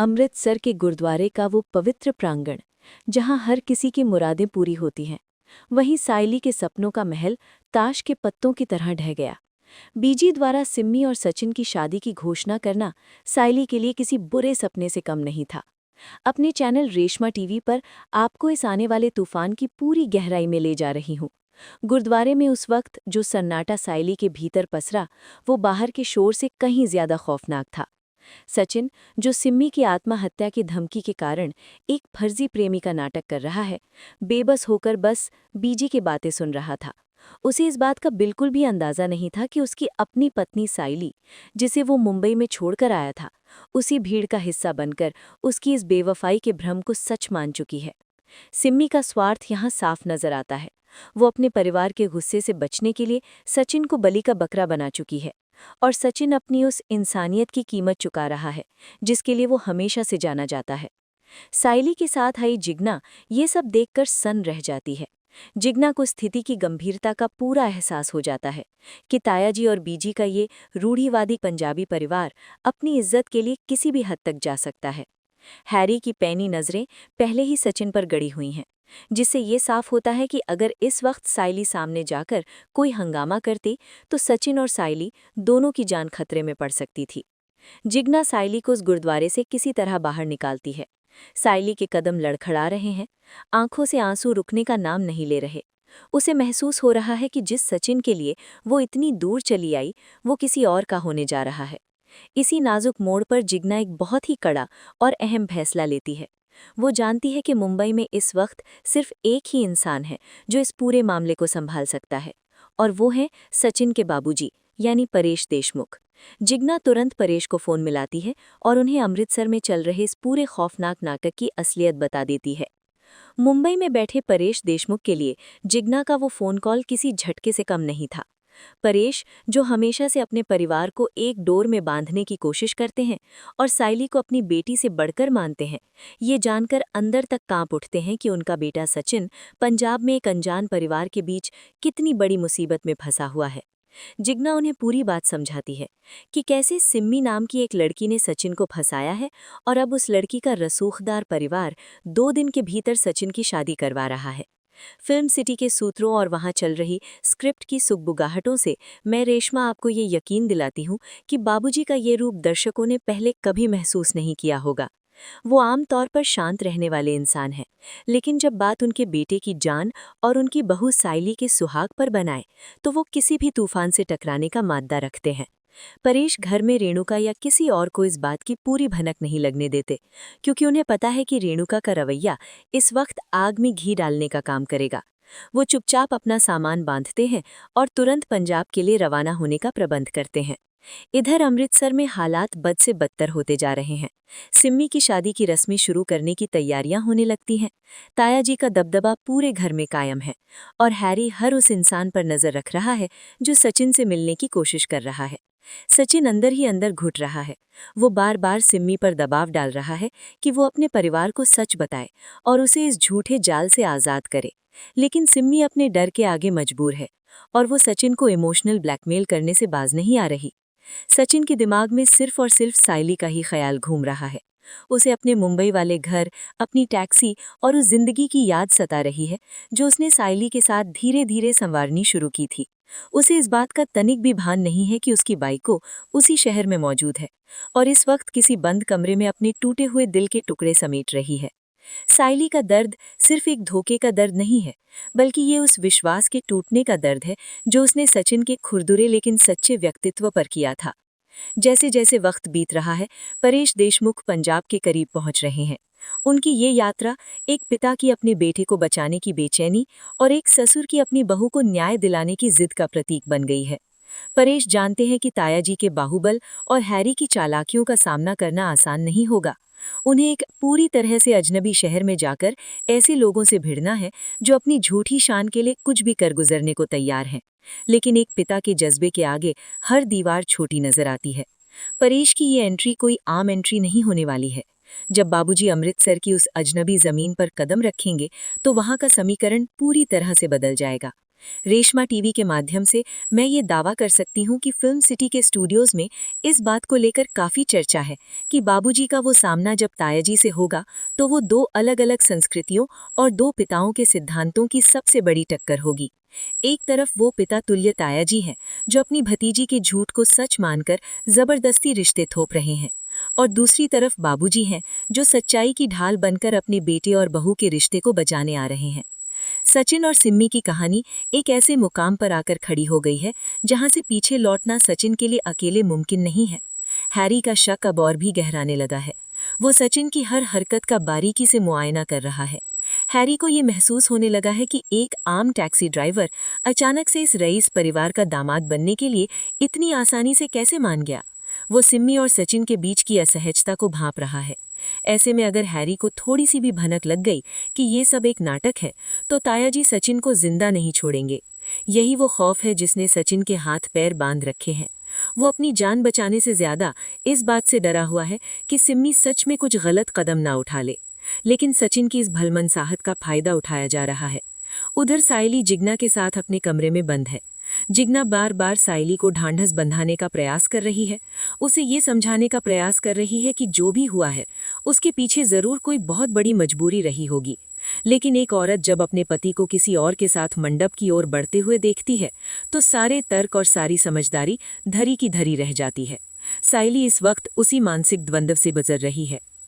अमृतसर के गुरुद्वारे का वो पवित्र प्रांगण, जहां हर किसी की मुरादें पूरी होती हैं, वहीं सायली के सपनों का महल ताश के पत्तों की तरह ढह गया। बीजी द्वारा सिम्मी और सचिन की शादी की घोषणा करना सायली के लिए किसी बुरे सपने से कम नहीं था। अपने चैनल रेशमा टीवी पर आपको इस आने वाले तूफान की पूरी गहराई में ले जा रही हूँ। गुरुद्वारे में उस वक्त जो सन्नाटा सायली के भीतर पसरा, वो बाहर के शोर से कहीं ज्यादा खौफनाक था। सचिन, जो सिम्मी की आत्महत्या की धमकी के कारण एक फर्जी प्रेमी का नाटक कर रहा है, बेबस होकर बस बीजी की बातें सुन रहा था। उसे इस बात का बिल्कुल भी अंदाजा नहीं था कि उसकी अपनी पत्नी सायली, जिसे वो मुंबई में छोड़कर आया था, उसी भीड़ का हिस्सा बनकर उसकी इस बेवफाई के भ्रम को सच मान चुकी है। सिम्मी का स्वार्थ यहाँ साफ नजर आता है। वो अपने परिवार के गुस्से से बचने के लिए सचिन को बलि का बकरा बना चुकी है, और सचिन अपनी उस इंसानियत की कीमत चुका रहा है जिसके लिए वो हमेशा से जाना जाता है। सायली के साथ आई जिग्ना ये सब देखकर सन्न रह जाती है। जिग्ना को स्थिति की गंभीरता का पूरा एहसास हो जाता है कि तायाजी और बीजी का ये रूढ़िवादी पंजाबी परिवार अपनी इज्जत के लिए किसी भी हद तक जा सकता है। हैरी की पैनी नज़रें पहले ही सचिन पर गड़ी हुई हैं, जिससे ये साफ होता है कि अगर इस वक्त सायली सामने जाकर कोई हंगामा करती तो सचिन और सायली दोनों की जान खतरे में पड़ सकती थी। जिग्ना सायली को उस गुरुद्वारे से किसी तरह बाहर निकालती है। सायली के कदम लड़खड़ा रहे हैं, आंखों से आंसू रुकने का नाम नहीं ले रहे। उसे महसूस हो रहा है कि जिस सचिन के लिए वो इतनी दूर चली आई, वो किसी और का होने जा रहा है। इसी नाजुक मोड़ पर जिग्ना एक बहुत ही कड़ा और अहम फैसला लेती है। वो जानती है कि मुंबई में इस वक्त सिर्फ एक ही इंसान है जो इस पूरे मामले को संभाल सकता है, और वो है सचिन के बाबूजी, यानी परेश देशमुख। जिग्ना तुरंत परेश को फ़ोन मिलाती है और उन्हें अमृतसर में चल रहे इस पूरे खौफनाक नाटक की असलियत बता देती है। मुंबई में बैठे परेश देशमुख के लिए जिग्ना का वो फ़ोन कॉल किसी झटके से कम नहीं था। परेश, जो हमेशा से अपने परिवार को एक डोर में बांधने की कोशिश करते हैं और सायली को अपनी बेटी से बढ़कर मानते हैं, ये जानकर अंदर तक कांप उठते हैं कि उनका बेटा सचिन पंजाब में एक अनजान परिवार के बीच कितनी बड़ी मुसीबत में फंसा हुआ है। जिग्ना उन्हें पूरी बात समझाती है कि कैसे सिम्मी नाम की एक लड़की ने सचिन को फंसाया है, और अब उस लड़की का रसूखदार परिवार 2 दिन के भीतर सचिन की शादी करवा रहा है। फिल्म सिटी के सूत्रों और वहां चल रही स्क्रिप्ट की सुगबुगाहटों से मैं रेशमा आपको ये यकीन दिलाती हूँ कि बाबूजी का ये रूप दर्शकों ने पहले कभी महसूस नहीं किया होगा। वो आम तौर पर शांत रहने वाले इंसान हैं, लेकिन जब बात उनके बेटे की जान और उनकी बहू सायली के सुहाग पर बनाए, तो वो किसी भी तूफान से टकराने का माद्दा रखते हैं। परेश घर में रेणुका या किसी और को इस बात की पूरी भनक नहीं लगने देते, क्योंकि उन्हें पता है कि रेणुका का रवैया इस वक्त आग में घी डालने का काम करेगा। वो चुपचाप अपना सामान बांधते हैं और तुरंत पंजाब के लिए रवाना होने का प्रबंध करते हैं। इधर अमृतसर में हालात बद से बदतर होते जा रहे हैं। सिम्मी की शादी की रस्में शुरू करने की तैयारियां होने लगती हैं। तायाजी का दबदबा पूरे घर में कायम है, और हैरी हर उस इंसान पर नजर रख रहा है जो सचिन से मिलने की कोशिश कर रहा है। सचिन अंदर ही अंदर घुट रहा है। वो बार बार सिम्मी पर दबाव डाल रहा है कि वो अपने परिवार को सच बताए और उसे इस झूठे जाल से आज़ाद करे, लेकिन सिम्मी अपने डर के आगे मजबूर है, और वो सचिन को इमोशनल ब्लैकमेल करने से बाज नहीं आ रही। सचिन के दिमाग में सिर्फ और सिर्फ सायली का ही ख्याल घूम रहा है। उसे अपने मुंबई वाले घर, अपनी टैक्सी और उस जिंदगी की याद सता रही है जो उसने सायली के साथ धीरे धीरे संवारनी शुरू की थी। उसे इस बात का तनिक भी भान नहीं है कि उसकी बाइको उसी शहर में मौजूद है और इस वक्त किसी बंद कमरे में अपने टूटे हुए दिल के टुकड़े समेट रही है। सायली का दर्द सिर्फ एक धोखे का दर्द नहीं है, बल्कि ये उस विश्वास के टूटने का दर्द है जो उसने सचिन के खुरदुरे लेकिन सच्चे व्यक्तित्व पर किया था। जैसे जैसे वक्त बीत रहा है, परेश देशमुख पंजाब के करीब पहुंच रहे हैं। उनकी ये यात्रा एक पिता की अपने बेटे को बचाने की बेचैनी और एक ससुर की अपनी बहू को न्याय दिलाने की जिद का प्रतीक बन गई है। परेश जानते हैं कि तायाजी के बाहुबल और हैरी की चालाकियों का सामना करना आसान नहीं होगा। उन्हें एक पूरी तरह से अजनबी शहर में जाकर ऐसे लोगों से भिड़ना है जो अपनी झूठी शान के लिए कुछ भी कर गुजरने को तैयार हैं, लेकिन एक पिता के जज्बे के आगे हर दीवार छोटी नजर आती है। परेश की ये एंट्री कोई आम एंट्री नहीं होने वाली है। जब बाबूजी अमृतसर की उस अजनबी जमीन पर कदम रखेंगे, तो वहां का समीकरण पूरी तरह से बदल जाएगा। रेशमा टीवी के माध्यम से मैं ये दावा कर सकती हूँ कि फिल्म सिटी के स्टूडियोज में इस बात को लेकर काफ़ी चर्चा है कि बाबूजी का वो सामना जब तायाजी से होगा तो वो दो अलग अलग संस्कृतियों और दो पिताओं के सिद्धांतों की सबसे बड़ी टक्कर होगी। एक तरफ वो पिता तुल्य तायाजी हैं जो अपनी भतीजी के झूठ को सच मानकर जबरदस्ती रिश्ते थोप रहे हैं, और दूसरी तरफ बाबूजी हैं जो सच्चाई की ढाल बनकर अपने बेटे और बहू के रिश्ते को बचाने आ रहे हैं। सचिन और सिम्मी की कहानी एक ऐसे मुकाम पर आकर खड़ी हो गई है जहां से पीछे लौटना सचिन के लिए अकेले मुमकिन नहीं है। हैरी का शक अब और भी गहराने लगा है। वो सचिन की हर हरकत का बारीकी से मुआयना कर रहा है। हैरी को ये महसूस होने लगा है कि एक आम टैक्सी ड्राइवर अचानक से इस रईस परिवार का दामाद बनने के लिए इतनी आसानी से कैसे मान गया। वो सिम्मी और सचिन के बीच की असहजता को भांप रहा है। ऐसे में अगर हैरी को थोड़ी सी भी भनक लग गई कि ये सब एक नाटक है तो तायाजी सचिन को जिंदा नहीं छोड़ेंगे। यही वो खौफ है जिसने सचिन के हाथ पैर बांध रखे हैं। वो अपनी जान बचाने से ज्यादा इस बात से डरा हुआ है कि सिम्मी सच में कुछ गलत कदम ना उठा ले। लेकिन सचिन की इस भलमनसाहत का फायदा उठाया जा रहा है। उधर साइली जिग्ना के साथ अपने कमरे में बंद है। जिग्ना बार बार साइली को ढांढस बंधाने का प्रयास कर रही है, उसे ये समझाने का प्रयास कर रही है कि जो भी हुआ है उसके पीछे जरूर कोई बहुत बड़ी मजबूरी रही होगी। लेकिन एक औरत जब अपने पति को किसी और के साथ मंडप की ओर बढ़ते हुए देखती है तो सारे तर्क और सारी समझदारी धरी की धरी रह जाती है। साइली इस वक्त उसी मानसिक द्वंद्व से गुजर रही है।